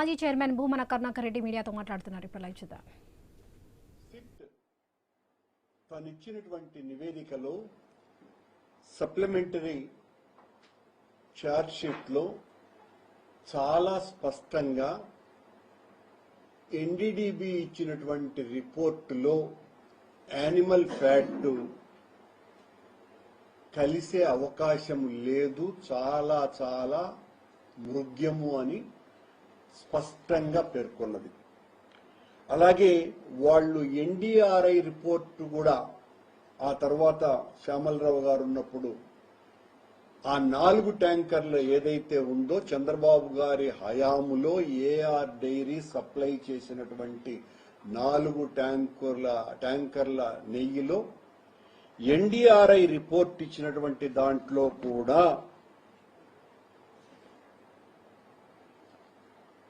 మాజీ చైర్మన్ భూమన కరుణాకర్ రెడ్డి మీడియాతో మాట్లాడుతున్నారు. ఇప్పుడు లైవ్ చూద్దాం. సిట్ తనిచ్చినటువంటి నివేదికలో సప్లిమెంటరీ ఛార్జ్ షీట్ లో చాలా స్పష్టంగా ఎన్డీడీబీ ఇచ్చినటువంటి రిపోర్టులో యానిమల్ ఫ్యాట్ కలిసే అవకాశం లేదు, చాలా చాలా మృగ్యము అని స్పష్టంగా పేర్కొన్నది. అలాగే వాళ్ళు ఎన్డీఆర్ఐ రిపోర్టు కూడా ఆ తర్వాత శ్యామలరావు గారు ఉన్నప్పుడు ఆ 4 ట్యాంకర్లు ఏదైతే ఉందో చంద్రబాబు గారి హయాములో ఏఆర్ డైరీ సప్లై చేసినటువంటి 4 ట్యాంకర్ల నెయ్యిలో ఎన్డీఆర్ఐ రిపోర్ట్ ఇచ్చినటువంటి దాంట్లో కూడా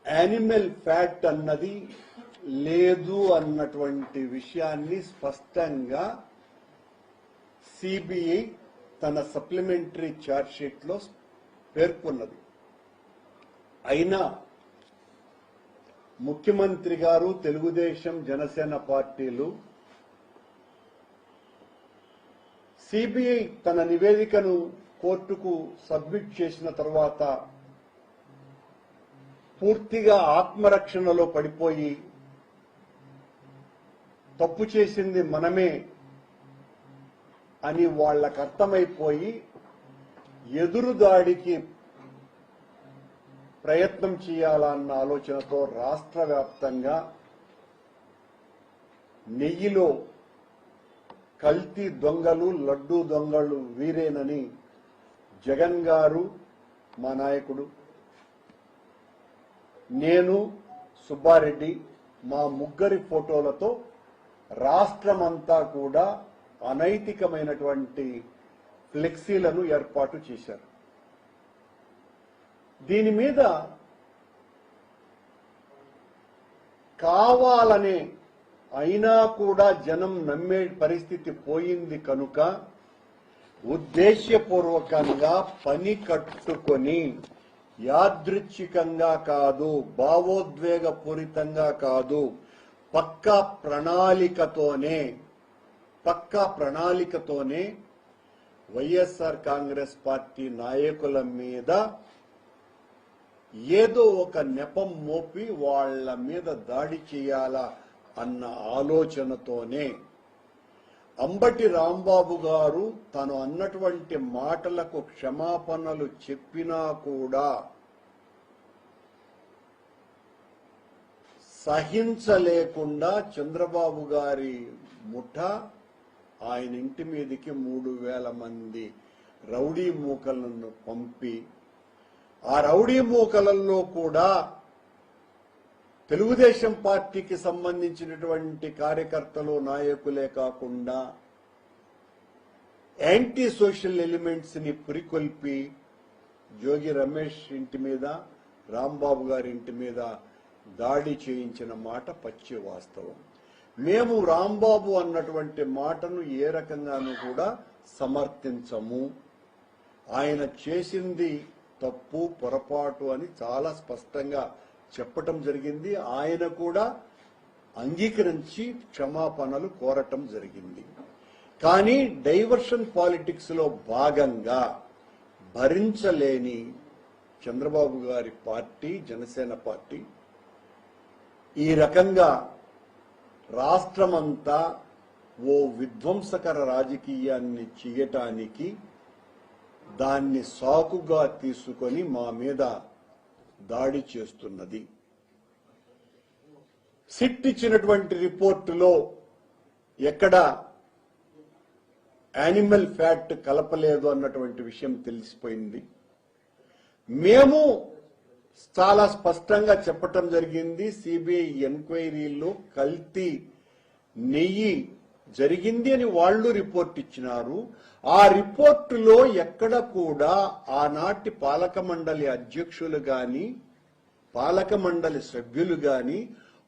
యానిమల్ ఫ్యాట్ అన్నది లేదు అన్నటువంటి విషయాన్ని స్పష్టంగా సిబిఐ తన సప్లిమెంటరీ ఛార్జ్ షీట్ లో పేర్కొన్నది. అయినా ముఖ్యమంత్రి గారు, తెలుగుదేశం, జనసేన పార్టీలు సిబిఐ తన నివేదికను కోర్టుకు సబ్మిట్ చేసిన తర్వాత పూర్తిగా ఆత్మరక్షణలో పడిపోయి తప్పు చేసింది మనమే అని వాళ్లకు అర్థమైపోయి ఎదురుదాడికి ప్రయత్నం చేయాలన్న ఆలోచనతో రాష్ట్ర వ్యాప్తంగా నెయ్యిలో కల్తీ దొంగలు, లడ్డూ దొంగలు వీరేనని జగన్ గారు, మా నాయకుడు, నేను, సుబ్బారెడ్డి, మా ముగ్గురి ఫోటోలతో రాష్ట్రమంతా కూడా అనైతికమైనటువంటి ఫ్లెక్సీలను ఏర్పాటు చేశారు. దీని మీద కావాలనే అయినా కూడా జనం నమ్మే పరిస్థితి పోయింది కనుక ఉద్దేశ్యపూర్వకంగా పని కట్టుకొని యాదృచ్ఛికంగా కాదు, భావోద్వేగపూరితంగా కాదు, పక్కా ప్రణాళికతోనే వైఎస్ఆర్ కాంగ్రెస్ పార్టీ నాయకుల మీద ఏదో ఒక నెపం మోపి వాళ్ల మీద దాడి చేయాలా అన్న ఆలోచనతోనే అంబటి రాంబాబు గారు తను అన్నటువంటి మాటలకు క్షమాపణలు చెప్పినా కూడా సహించలేకుండా చంద్రబాబు గారి ముఠా ఆయన ఇంటి మీదకి 3,000 మంది రౌడీ మూకలను పంపి, ఆ రౌడీ మూకలలో కూడా తెలుగుదేశం పార్టీకి సంబంధించినటువంటి కార్యకర్తలు, నాయకులే కాకుండా యాంటీ సోషల్ ఎలిమెంట్స్ ని పురికొల్పి జోగి రమేష్ ఇంటి మీద, రాంబాబు గారి ఇంటి మీద దాడి చేయించిన మాట పచ్చి వాస్తవం. మేము రాంబాబు అన్నటువంటి మాటను ఏ రకంగానూ కూడా సమర్థించము. ఆయన చేసింది తప్పు, పొరపాటు అని చాలా స్పష్టంగా చెప్పటం జరిగింది. ఆయన కూడా అంగీకరించి క్షమాపణలు కోరటం జరిగింది. కానీ డైవర్షన్ పాలిటిక్స్ లో భాగంగా భరించలేని చంద్రబాబు గారి పార్టీ, జనసేన పార్టీ ఈ రకంగా రాష్ట్రమంతా ఓ విధ్వంసకర రాజకీయాన్ని చేయటానికి దాన్ని సాకుగా తీసుకొని మా మీద దాడి చేస్తున్నది. సిట్ ఇచ్చినటువంటి రిపోర్టులో ఎక్కడ యానిమల్ ఫ్యాట్ కలపలేదు అన్నటువంటి విషయం తెలిసిపోయింది. మేము చాలా స్పష్టంగా చెప్పటం జరిగింది. సిబిఐ ఎంక్వైరీలో కల్తీ నెయ్యి జరిగింది అని వాళ్ళు రిపోర్ట్ ఇచ్చినారు. ఆ రిపోర్టులో ఎక్కడ కూడా ఆనాటి పాలక మండలి అధ్యక్షులు గాని, పాలక మండలి సభ్యులు గాని,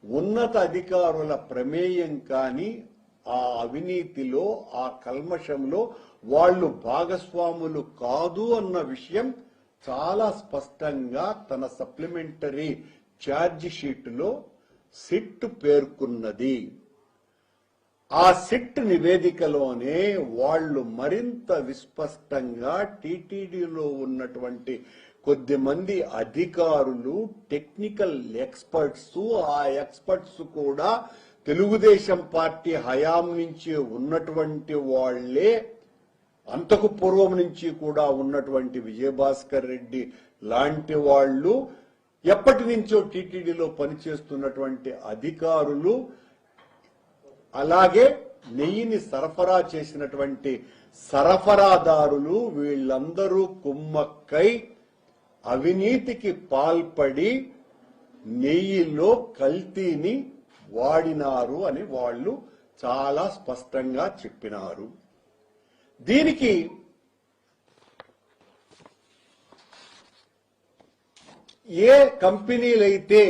ఉన్నత అధికారుల ప్రమేయం కానీ ఆ అవినీతిలో, ఆ కల్మషంలో వాళ్ళు భాగస్వాములు కాదు అన్న విషయం చాలా స్పష్టంగా తన సప్లిమెంటరీ ఛార్జ్ షీట్లో సిట్ పేర్కొన్నది. ఆ సిట్ నివేదికలోనే వాళ్ళు మరింత విస్పష్టంగా టీటీడీలో ఉన్నటువంటి కొద్దిమంది అధికారులు, టెక్నికల్ ఎక్స్పర్ట్స్, ఆ ఎక్స్పర్ట్స్ కూడా తెలుగుదేశం పార్టీ హయాం నుంచి ఉన్నటువంటి వాళ్లే, అంతకు పూర్వం నుంచి కూడా ఉన్నటువంటి విజయభాస్కర్ రెడ్డి లాంటి వాళ్ళు, ఎప్పటి నుంచో టీటీడీలో పనిచేస్తున్నటువంటి అధికారులు, అలాగే నెయ్యిని సరఫరా చేసినటువంటి సరఫరాదారులు, వీళ్ళందరూ కుమ్మక్కై అవినీతికి పాల్పడి నెయ్యిలో కల్తీని వాడినారు అని వాళ్ళు చాలా స్పష్టంగా చెప్పినారు. దీనికి ఏ కంపెనీలైతే